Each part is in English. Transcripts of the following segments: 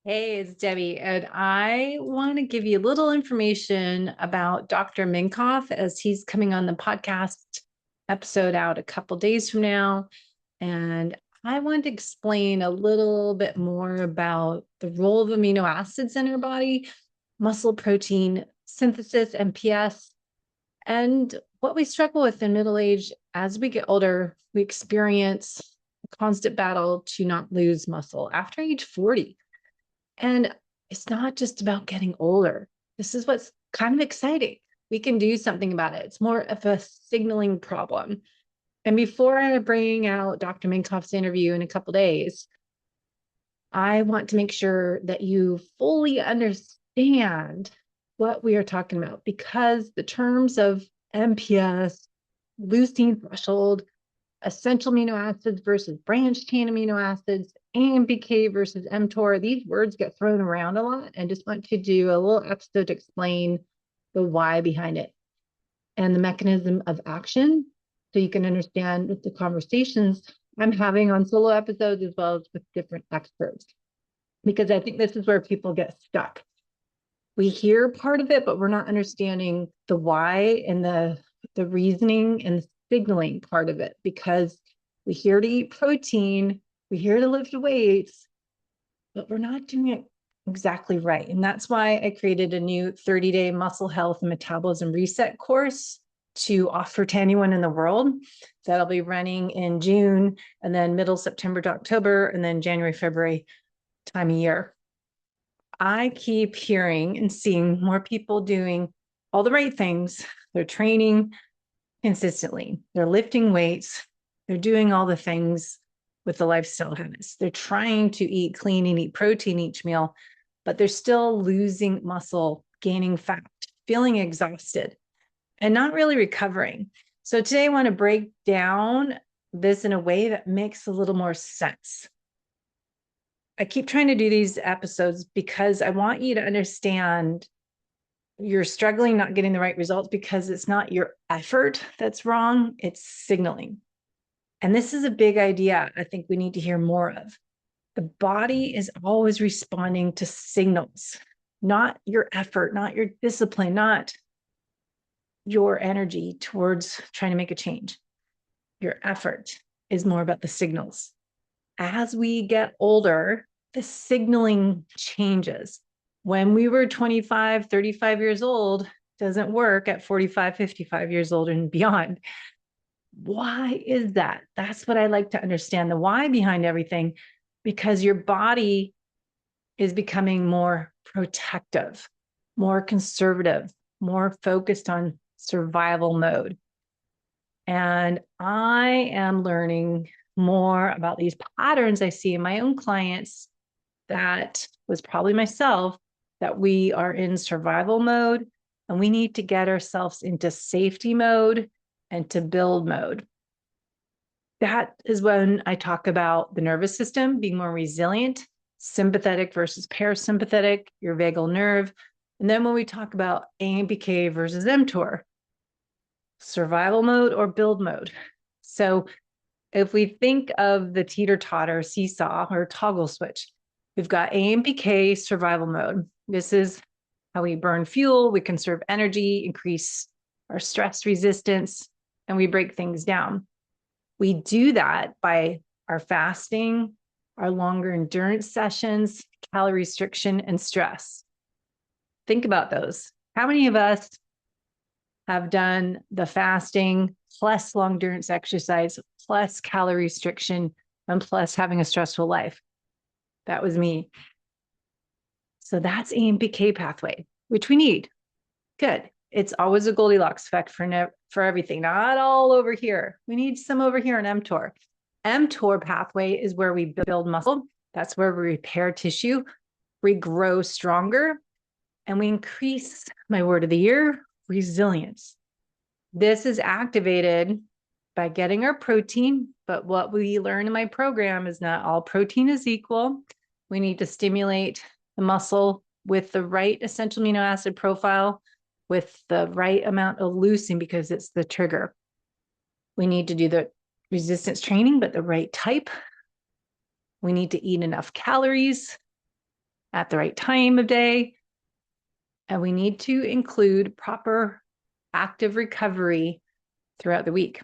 Hey, it's Debbie, and I want to give you a little information about Dr. Minkoff as he's coming on the podcast episode out a couple days from now. And I want to explain a little bit more about the role of amino acids in our body, muscle protein synthesis, MPS, and what we struggle with in middle age. As we get older, we experience a constant battle to not lose muscle after age 40. And it's not just about getting older. This is what's kind of exciting. We can do something about it. It's more of a signaling problem. And before I bring out Dr. Minkoff's interview in a couple days, I want to make sure that you fully understand what we are talking about, because the terms of MPS, leucine threshold, essential amino acids versus branched chain amino acids, AMPK versus mTOR. These words get thrown around a lot, and just want to do a little episode to explain the why behind it and the mechanism of action, so you can understand the conversations I'm having on solo episodes as well as with different experts. Because I think this is where people get stuck. We hear part of it, but we're not understanding the why and the reasoning and the signaling part of it, because we're here to eat protein, we're here to lift weights, but we're not doing it exactly right. And that's why I created a new 30-day muscle health and metabolism reset course to offer to anyone in the world. That'll be running in June, and then middle September to October, and then January, February time of year. I keep hearing and seeing more people doing all the right things. They're training consistently, they're lifting weights, they're doing all the things with the lifestyle habits. They're trying to eat clean and eat protein each meal, but they're still losing muscle, gaining fat, feeling exhausted, and not really recovering. So today I want to break down this in a way that makes a little more sense. I keep trying to do these episodes because I want you to understand you're struggling, not getting the right results, because it's not your effort that's wrong, it's signaling. And this is a big idea I think we need to hear more of. The body is always responding to signals, not your effort, not your discipline, not your energy towards trying to make a change. Your effort is more about the signals. As we get older, the signaling changes. When we were 25, 35 years old, doesn't work at 45, 55 years old and beyond. Why is that? That's what I like to understand, the why behind everything, because your body is becoming more protective, more conservative, more focused on survival mode. And I am learning more about these patterns I see in my own clients. That was probably myself, that we are in survival mode and we need to get ourselves into safety mode and to build mode. That is when I talk about the nervous system being more resilient, sympathetic versus parasympathetic, your vagal nerve. And then when we talk about AMPK versus mTOR, survival mode or build mode. So if we think of the teeter-totter seesaw or toggle switch, we've got AMPK survival mode. This is how we burn fuel, we conserve energy, increase our stress resistance, and we break things down. We do that by our fasting, our longer endurance sessions, calorie restriction, and stress. Think about those. How many of us have done the fasting plus long endurance exercise plus calorie restriction and plus having a stressful life? That was me. So that's AMPK pathway, which we need. Good. It's always a Goldilocks effect for everything, not all over here. We need some over here in mTOR. mTOR pathway is where we build muscle. That's where we repair tissue. We grow stronger, and we increase, my word of the year, resilience. This is activated by getting our protein, but what we learn in my program is not all protein is equal. We need to stimulate the muscle with the right essential amino acid profile, with the right amount of leucine, because it's the trigger. We need to do the resistance training, but the right type. We need to eat enough calories. at the right time of day. And we need to include proper active recovery throughout the week.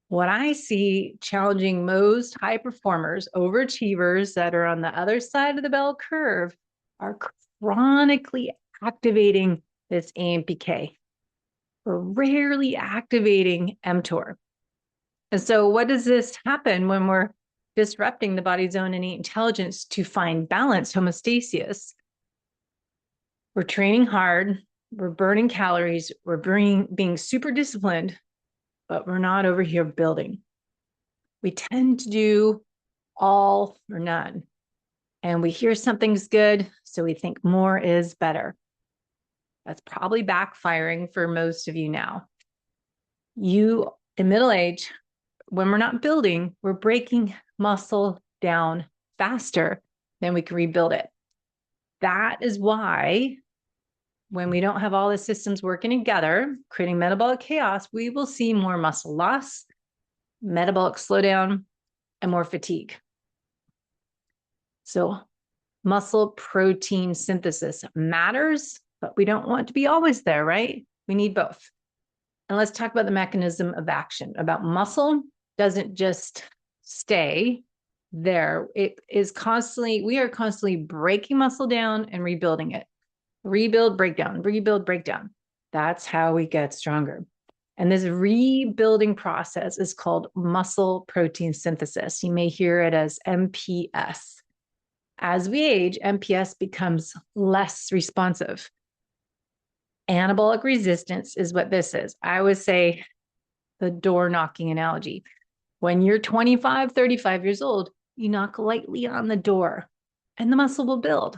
What I see challenging most high performers, overachievers that are on the other side of the bell curve, are chronically activating this AMPK. We're rarely activating mTOR. And so what does this happen when we're disrupting the body's own innate intelligence to find balance, homeostasis? We're training hard, we're burning calories, we're being super disciplined, but we're not over here building. We tend to do all or none. And we hear something's good, so we think more is better. That's probably backfiring for most of you now. You, in middle age, when we're not building, we're breaking muscle down faster than we can rebuild it. That is why when we don't have all the systems working together, creating metabolic chaos, we will see more muscle loss, metabolic slowdown, and more fatigue. So muscle protein synthesis matters, but we don't want to be always there, right? We need both. And let's talk about the mechanism of action. About muscle doesn't just stay there. It is constantly, we are constantly breaking muscle down and rebuilding it. Rebuild, breakdown, rebuild, breakdown. That's how we get stronger. And this rebuilding process is called muscle protein synthesis. You may hear it as MPS. As we age, MPS becomes less responsive. Anabolic resistance is what this is. I always say the door knocking analogy. When you're 25, 35 years old, you knock lightly on the door and the muscle will build.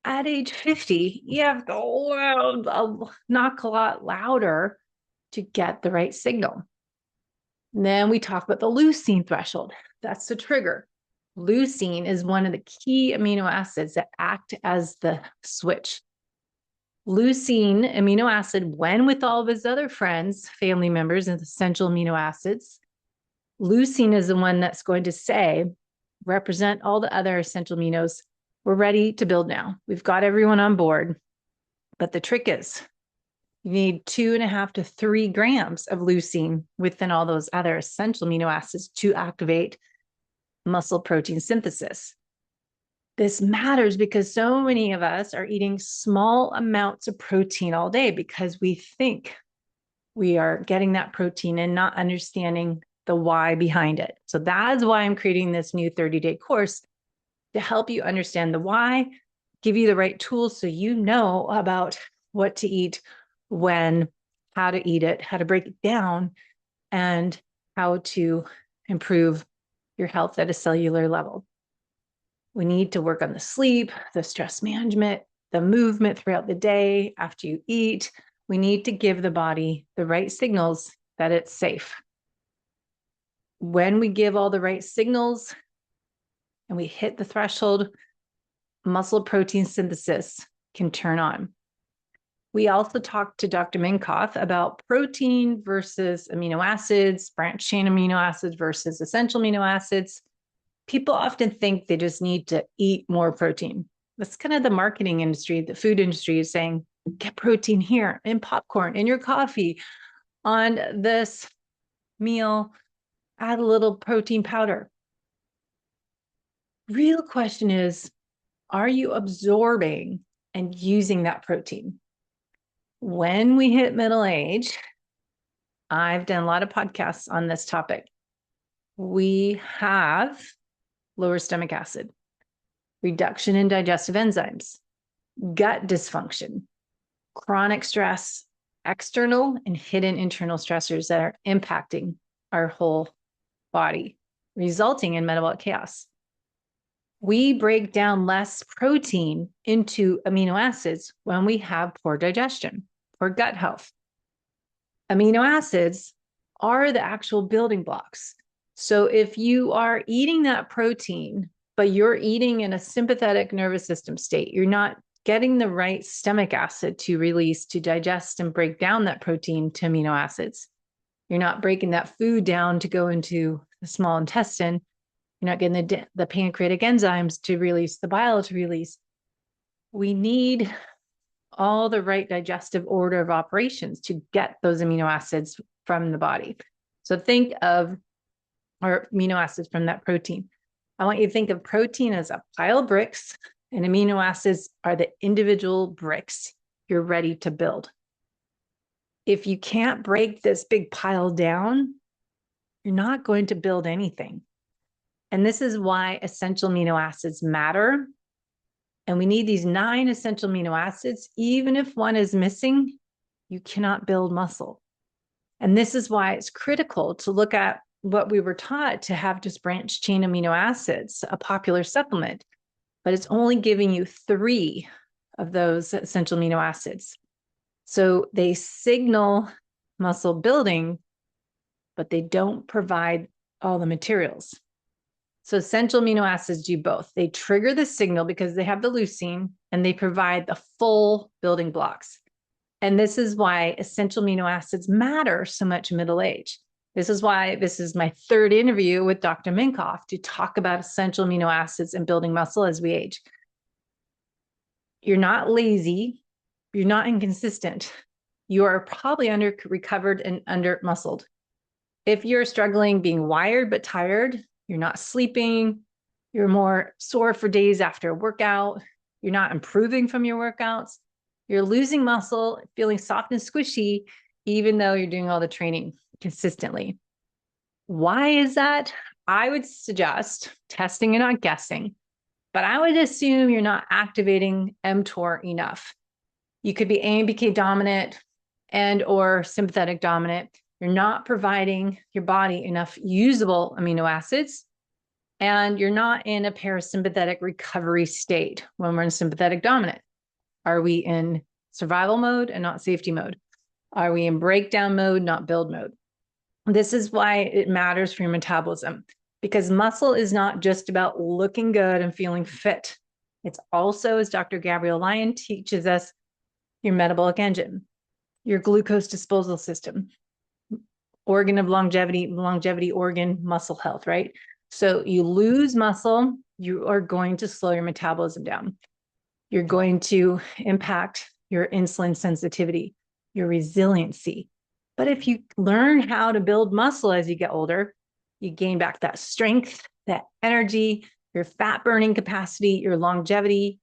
At age 50, you have to knock a lot louder to get the right signal. And then we talk about the leucine threshold. That's the trigger. Leucine is one of the key amino acids that act as the switch. Leucine amino acid, when with all of his other friends, family members, and essential amino acids, leucine is the one that's going to say, represent all the other essential aminos. We're ready to build now. We've got everyone on board. But the trick is, you need 2.5 to 3 grams of leucine within all those other essential amino acids to activate muscle protein synthesis. This matters because so many of us are eating small amounts of protein all day because we think we are getting that protein and not understanding the why behind it. So that's why I'm creating this new 30-day course to help you understand the why, give you the right tools so you know about what to eat, when, how to eat it, how to break it down, and how to improve your health at a cellular level. We need to work on the sleep, the stress management, the movement throughout the day after you eat. We need to give the body the right signals that it's safe. When we give all the right signals and we hit the threshold, muscle protein synthesis can turn on. We also talked to Dr. Minkoff about protein versus amino acids, branch chain amino acids versus essential amino acids. People often think they just need to eat more protein. That's kind of the marketing industry, the food industry is saying, get protein here in popcorn, in your coffee, on this meal, add a little protein powder. Real question is, are you absorbing and using that protein? When we hit middle age, I've done a lot of podcasts on this topic. We have lower stomach acid, reduction in digestive enzymes, gut dysfunction, chronic stress, external and hidden internal stressors that are impacting our whole body, resulting in metabolic chaos. We break down less protein into amino acids when we have poor digestion, poor gut health. Amino acids are the actual building blocks. So if you are eating that protein, but you're eating in a sympathetic nervous system state, you're not getting the right stomach acid to release, to digest and break down that protein to amino acids. You're not breaking that food down to go into the small intestine. You're not getting the pancreatic enzymes to release the bile to release. We need all the right digestive order of operations to get those amino acids from the body. So think of our amino acids from that protein. I want you to think of protein as a pile of bricks, and amino acids are the individual bricks you're ready to build. If you can't break this big pile down, you're not going to build anything. And this is why essential amino acids matter. And we need these 9 essential amino acids. Even if one is missing, you cannot build muscle. And this is why it's critical to look at what we were taught to have just branched chain amino acids, a popular supplement, but it's only giving you 3 of those essential amino acids. So they signal muscle building, but they don't provide all the materials. So essential amino acids do both. They trigger the signal because they have the leucine, and they provide the full building blocks. And this is why essential amino acids matter so much in middle age. This is why this is my 3rd interview with Dr. Minkoff to talk about essential amino acids and building muscle as we age. You're not lazy. You're not inconsistent. You are probably under recovered and under muscled. If you're struggling being wired but tired, you're not sleeping, you're more sore for days after a workout, you're not improving from your workouts, you're losing muscle, feeling soft and squishy, even though you're doing all the training consistently. Why is that? I would suggest testing and not guessing, but I would assume you're not activating mTOR enough. You could be AMPK dominant and or sympathetic dominant. You're not providing your body enough usable amino acids, and you're not in a parasympathetic recovery state when we're in sympathetic dominant. Are we in survival mode and not safety mode? Are we in breakdown mode, not build mode? This is why it matters for your metabolism, because muscle is not just about looking good and feeling fit. It's also, as Dr. Gabrielle Lyon teaches us, your metabolic engine, your glucose disposal system, organ of longevity organ, muscle health, right? So you lose muscle, you are going to slow your metabolism down. You're going to impact your insulin sensitivity, your resiliency. But if you learn how to build muscle as you get older, you gain back that strength, that energy, your fat burning capacity, your longevity.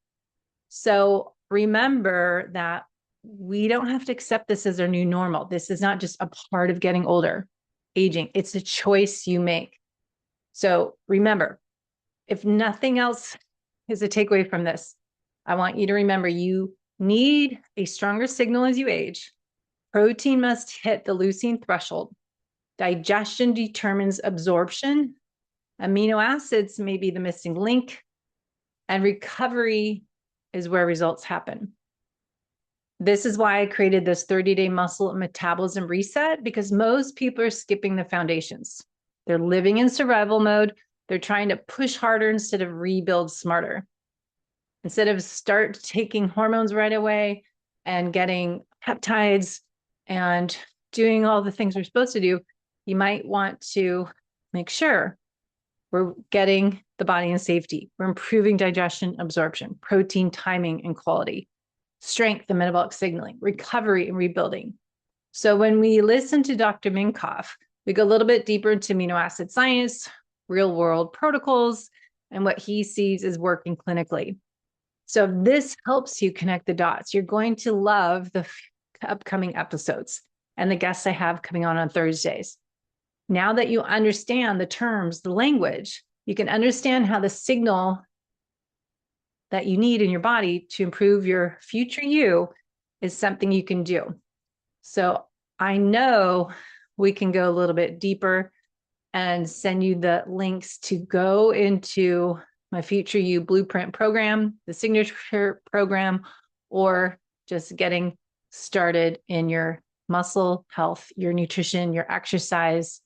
So remember that we don't have to accept this as our new normal. This is not just a part of getting older, aging. It's a choice you make. So remember, if nothing else is a takeaway from this, I want you to remember you need a stronger signal as you age. Protein must hit the leucine threshold. Digestion determines absorption. Amino acids may be the missing link, and recovery is where results happen. This is why I created this 30-day muscle and metabolism reset, because most people are skipping the foundations. They're living in survival mode. They're trying to push harder instead of rebuild smarter. Instead of start taking hormones right away and getting peptides and doing all the things we're supposed to do, you might want to make sure we're getting the body in safety. We're improving digestion, absorption, protein timing and quality, strength and metabolic signaling, recovery and rebuilding. So when we listen to Dr. Minkoff, we go a little bit deeper into amino acid science, real world protocols, and what he sees is working clinically. So if this helps you connect the dots, you're going to love the upcoming episodes and the guests I have coming on Thursdays. Now that you understand the terms, the language, you can understand how the signal that you need in your body to improve your future you is something you can do. So I know we can go a little bit deeper and send you the links to go into my Future You Blueprint program, the signature program, or just getting started in your muscle health, your nutrition, your exercise.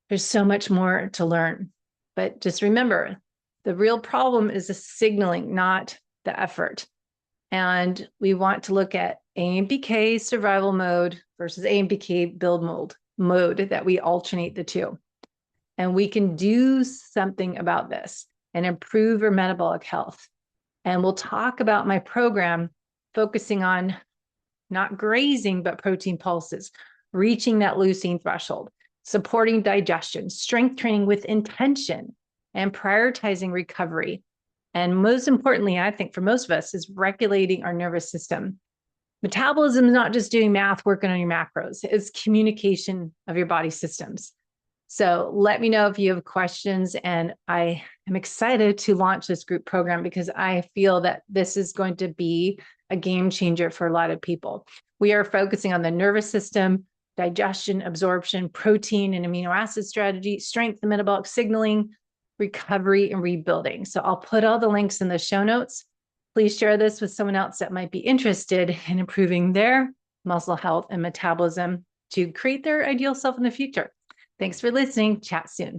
There's so much more to learn. But just remember, the real problem is the signaling, not the effort. And we want to look at AMPK survival mode versus AMPK build mode that we alternate the two. And we can do something about this and improve your metabolic health. And we'll talk about my program focusing on not grazing, but protein pulses, reaching that leucine threshold, supporting digestion, strength training with intention, and prioritizing recovery. And most importantly, I think for most of us, is regulating our nervous system. Metabolism is not just doing math, working on your macros, it's communication of your body systems. So let me know if you have questions. And I am excited to launch this group program because I feel that this is going to be a game changer for a lot of people. We are focusing on the nervous system, digestion, absorption, protein and amino acid strategy, strength and metabolic signaling, recovery, and rebuilding. So I'll put all the links in the show notes. Please share this with someone else that might be interested in improving their muscle health and metabolism to create their ideal self in the future. Thanks for listening. Chat soon.